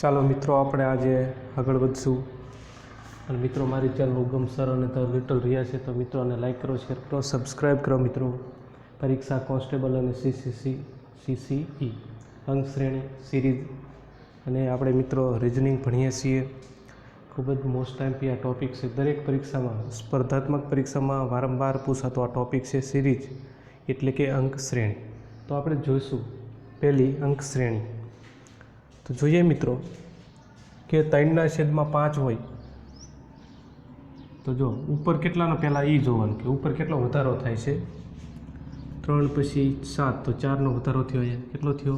ચાલો મિત્રો, આપણે આજે આગળ વધશું. અને મિત્રો, મારી ચેનલ ઉગમ સર અને ધ લિટલ રિયા છે, તો મિત્રોને લાઈક કરો, શેર કરો, સબસ્ક્રાઈબ કરો. મિત્રો, પરીક્ષા કોન્સ્ટેબલ અને સીસીઈ અંક શ્રેણી સિરીઝ, અને આપણે મિત્રો રિઝનિંગ ભણીએ છીએ. ખૂબ જ મોસ્ટ ટાઈમથી આ ટૉપિક છે. દરેક પરીક્ષામાં, સ્પર્ધાત્મક પરીક્ષામાં વારંવાર પૂછાતો આ ટૉપિક છે સિરીઝ, એટલે કે અંક શ્રેણી. તો આપણે જોઈશું પહેલી અંક શ્રેણી. તો જોઈએ મિત્રો કે 3/5 હોય તો જો ઉપર કેટલાનો પહેલાં એ જોવાનું કે ઉપર કેટલો વધારો થાય છે. 3 પછી 7 તો 4નો વધારો થયો. અહીંયા કેટલો થયો?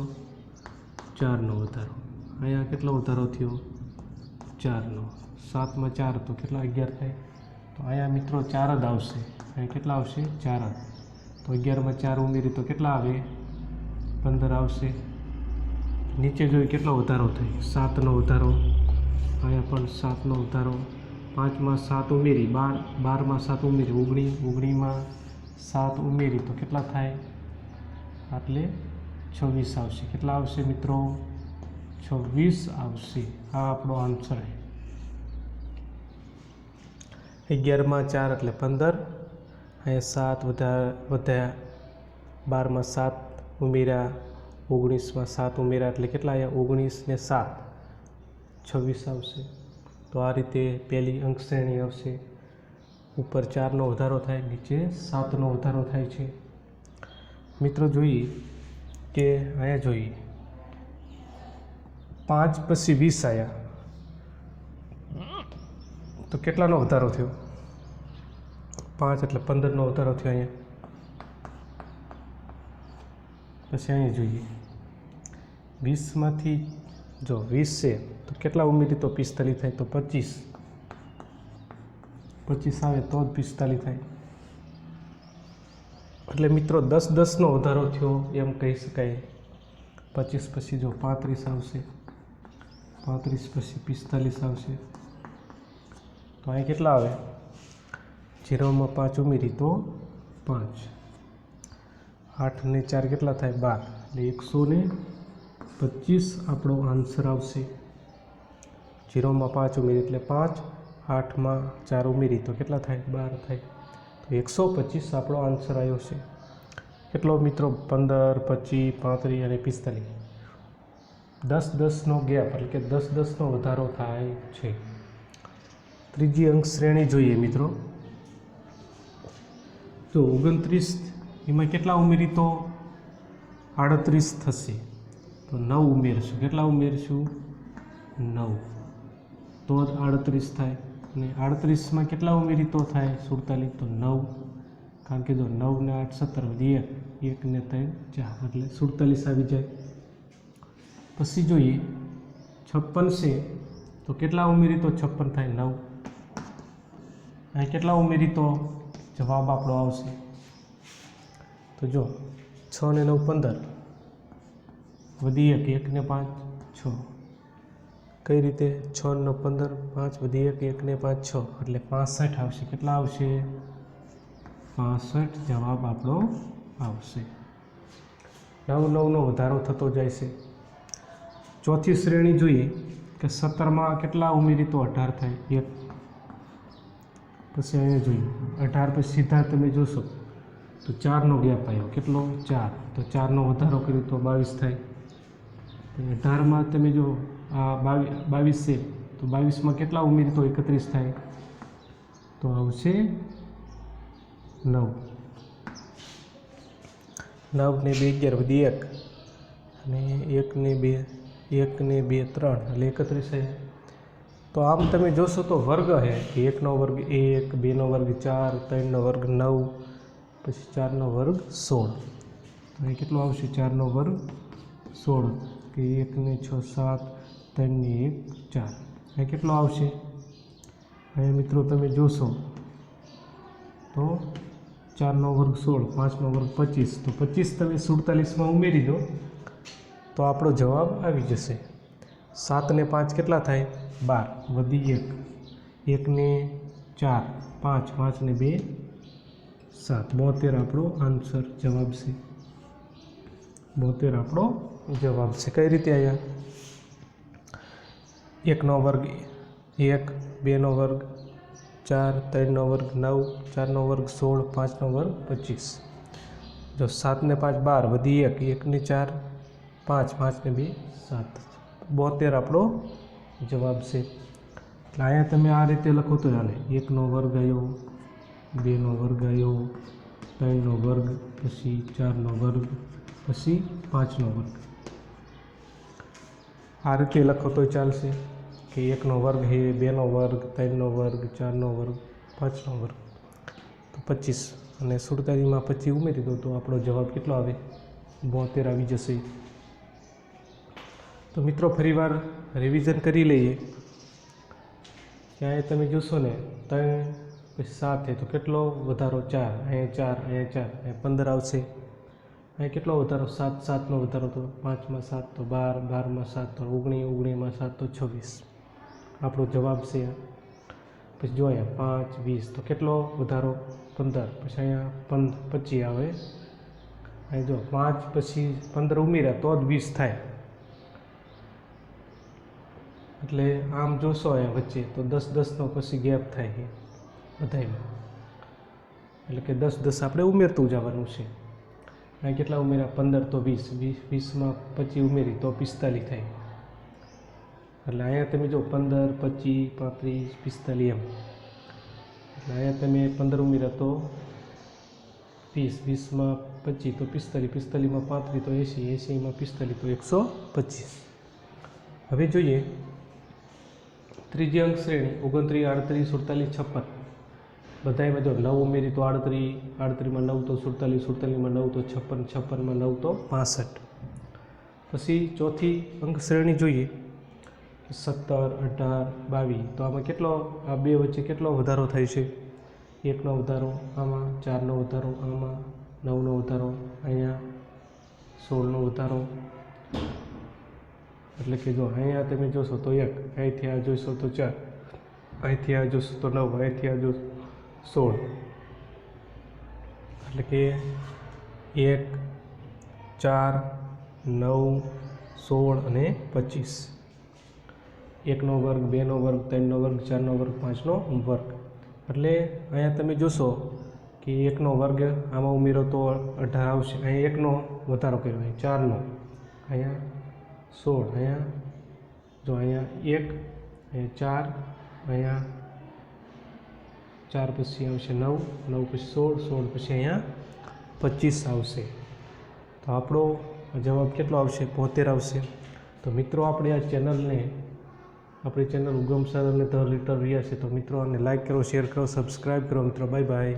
4નો વધારો. અહીંયા કેટલો વધારો થયો? 4નો. 7માં 4 તો કેટલા? 11 થાય. તો અહીંયા મિત્રો 4 જ આવશે. અહીંયા કેટલા આવશે? 4 જ. તો 11માં 4 ઉમેરી તો કેટલા આવે? 15 આવશે. નીચે જોઈએ કેટલો વધારો થાય? 7નો વધારો. અહીંયા પણ 7નો વધારો. 5માં 7 ઉમેરી 12, 12માં 7 ઉમેરી 19, 19માં 7 ઉમેરી તો કેટલા થાય? એટલે 26 આવશે. કેટલા આવશે મિત્રો? 26 આવશે. આ આપણો આન્સર છે. 11માં 4 એટલે 15. અહીંયા 7 વધ્યા. 12માં 7 ઉમેર્યા. 19માં 7 ઉમેર્યા એટલે કેટલા આવ્યા? 19 ને 7 26 આવશે. તો આ રીતે પહેલી અંક શ્રેણી આવશે. ઉપર 4નો વધારો થાય, નીચે 7નો વધારો થાય છે. મિત્રો જોઈએ કે અહીંયા જોઈએ 5 પછી 20 આવ્યા તો કેટલાનો વધારો થયો? 5 એટલે 15નો વધારો થયો. અહીંયા પછી અહીંયા જોઈએ 20માંથી જો 20 છે તો કેટલા ઉમેરી તો 45 થાય. તો 25 આવે તો જ 45 થાય. એટલે મિત્રો 10-10નો વધારો થયો એમ કહી શકાય. 25 પછી જો 35 આવશે. 35 પછી 45 આવશે. તો અહીં કેટલા આવે? 0માં 5 ઉમેરી તો 5. 8 ને 4 કેટલા થાય? 12. એટલે 125 આપણો આન્સર આવશે. 0માં 5 ઉમેરી એટલે 5. 8માં 4 ઉમેરી તો કેટલા થાય? 12 થાય. તો 125 આપણો આન્સર આવ્યો છે. કેટલો મિત્રો? 15, 25, 35 અને 45. 10-10નો ગેપ, એટલે કે 10-10નો વધારો થાય છે. ત્રીજી અંક શ્રેણી જોઈએ મિત્રો. જો 29, એમાં કેટલા ઉમેરી તો 38 થશે. તો 9 ઉમેરશું. કેટલા ઉમેરશું? 9. તો જ 38 થાય. અને 38માં કેટલા ઉમેરી તો થાય? 47. તો 9. કારણ કે જો 9 ને 8 17 1 ને 3 4 એટલે 47 આવી જાય. પછી જોઈએ 56 છે તો કેટલા ઉમેરી તો 56 થાય? 9. અહીં કેટલા ઉમેરી તો જવાબ આપણો આવશે? તો જો 6 ને 9 15 વધી 1 1 ને 5 6. કઈ રીતે? 6 ને 15 5 વધી 1 1 ને 5 6 એટલે 65 આવશે. કેટલા આવશે? 65 જવાબ આપણો આવશે. 9-9નો વધારો થતો જાય છે. ચોથી શ્રેણી જોઈએ કે 17માં કેટલા ઉમેરી તો 18 થાય? 1. પછી અહીંયા જોઈએ 18 પછી સીધા તમે જોશો તો 4નો ગેપ આવ્યો. કેટલો? 4. તો 4નો વધારો કર્યો તો 22 થાય. 18માં તમે જો આ 22 છે તો 22માં કેટલા ઉમેરી તો 31 થાય. તો આવશે 9. 9 ને 2 11 વધી 1 અને 1 ને 2 3 એટલે 31 છે. તો આમ તમે જોશો તો વર્ગ છે. 1નો વર્ગ 1, 2નો વર્ગ 4, 3નો વર્ગ 9, પછી 4નો વર્ગ 16. તો અહીં કેટલો આવશે? 4નો વર્ગ 16 કે 1 ને 6 7, 3 ને 1 4. અહીં કેટલો આવશે? અહીંયા મિત્રો તમે જોશો તો 4નો વર્ગ 16, 5નો વર્ગ 25. તો 25 તમે 47માં ઉમેરી દો તો આપણો જવાબ આવી જશે. 7 ને 5 કેટલા થાય? 12 વધી 1 1 ને 4 5 5 ને 2 7. 72 આપણો આન્સર જવાબ છે. 72 આપણો જવાબ છે. કઈ રીતે આવ્યા? 1નો વર્ગ 1, 2નો વર્ગ 4, 3નો વર્ગ 9, 4નો વર્ગ 16, 5નો વર્ગ 25. જો 7 ને 5 12 વધી 1, 1 ને 4 5, 5 ને 2 7. 72 આપણો જવાબ છે. એટલે અહીંયા તમે આ રીતે લખો તો ચાલે. 1નો વર્ગ આવ્યો, 2નો વર્ગ આવ્યો, 3નો વર્ગ, પછી 4નો વર્ગ, પછી 5નો વર્ગ. આ રીતે લખો તો ચાલશે કે 1નો વર્ગ છે, 2નો વર્ગ, 3નો વર્ગ, 4નો વર્ગ, 5નો વર્ગ, તો 25. અને 47માં 25 ઉમેરી દો તો આપણો જવાબ કેટલો આવે? 72 આવી જશે. તો મિત્રો ફરીવાર રિવિઝન કરી લઈએ. ત્યાં તમે જોશો ને 3 પછી 7 છે તો કેટલો વધારો? 4, અહીંયા 4, અહીંયા 4, અહીંયા 15 આવશે. અહીં કેટલો વધારો? 7, 7નો વધારો તો 5માં 7 તો 12, 12માં 7 તો 19, 19માં 7 તો 26. આપણો જવાબ છે. પછી જો અહીંયા 5, 20 તો કેટલો વધારો? 15. પછી અહીંયા 25 આવે. અહીં જો 5 પછી 15 ઉમેર્યા તો જ 20 થાય. એટલે આમ જોશો અહીંયા વચ્ચે તો 10, 10નો પછી ગેપ થાય છે બધામાં. એટલે કે 10, 10 આપણે ઉમેરતું જવાનું છે. અહીં કેટલા ઉમેર્યા? 15 તો 20, 20માં 25 ઉમેરી તો 45 થાય. એટલે અહીંયા તમે જો 15, 25, 35, 45 એમ. એટલે અહીંયા તમે 15 ઉમેર્યા તો 20, 20માં 25 તો 45, 45માં 35 તો 80, 80માં 45 તો 125. હવે જોઈએ ત્રીજી અંક શ્રેણી 29, 38, 47, 56. બધામાં જો 9 ઉમેરી તો 38, 38માં 9 તો 47, 47માં 9 તો 56, 56માં 9 તો 65. પછી ચોથી અંક શ્રેણી જોઈએ 17, 18, 22. તો આમાં કેટલો, આ બે વચ્ચે કેટલો વધારો થાય છે? 1નો વધારો, આમાં 4નો વધારો, આમાં 9નો વધારો, અહીંયા 16નો વધારો. એટલે કે જો અહીંયા તમે જોશો તો 1, અહીંથી આ જોશો તો 4, અહીંથી આ જોશો તો 9, અહીંથી આ જોશો 16. એટલે કે 1, 4, 9, 16 અને 25. 1નો વર્ગ, 2નો વર્ગ, 3નો વર્ગ, 4નો વર્ગ, 5નો વર્ગ. એટલે અહીંયા તમે જોશો કે 1નો વર્ગ આમાં ઉમેરો તો 18 આવશે. અહીંયા 1નો વધારો કર્યો, અહીં 4નો, અહીંયા 16, અહીંયા જો અહીંયા 1, અહીંયા 4, અહીંયા 4 પછી આવશે 9, 9 પછી 16, 16 પછી અહીંયા 25 આવશે. તો આપણો જવાબ કેટલો આવશે? 72 આવશે. તો મિત્રો આપણે આ ચેનલને, આપણી ચેનલ ઉગમ સર અને ધ લિટલ રિયા છે. તો મિત્રો આને લાઈક કરો, શેર કરો, સબસ્ક્રાઈબ કરો મિત્રો. Bye bye.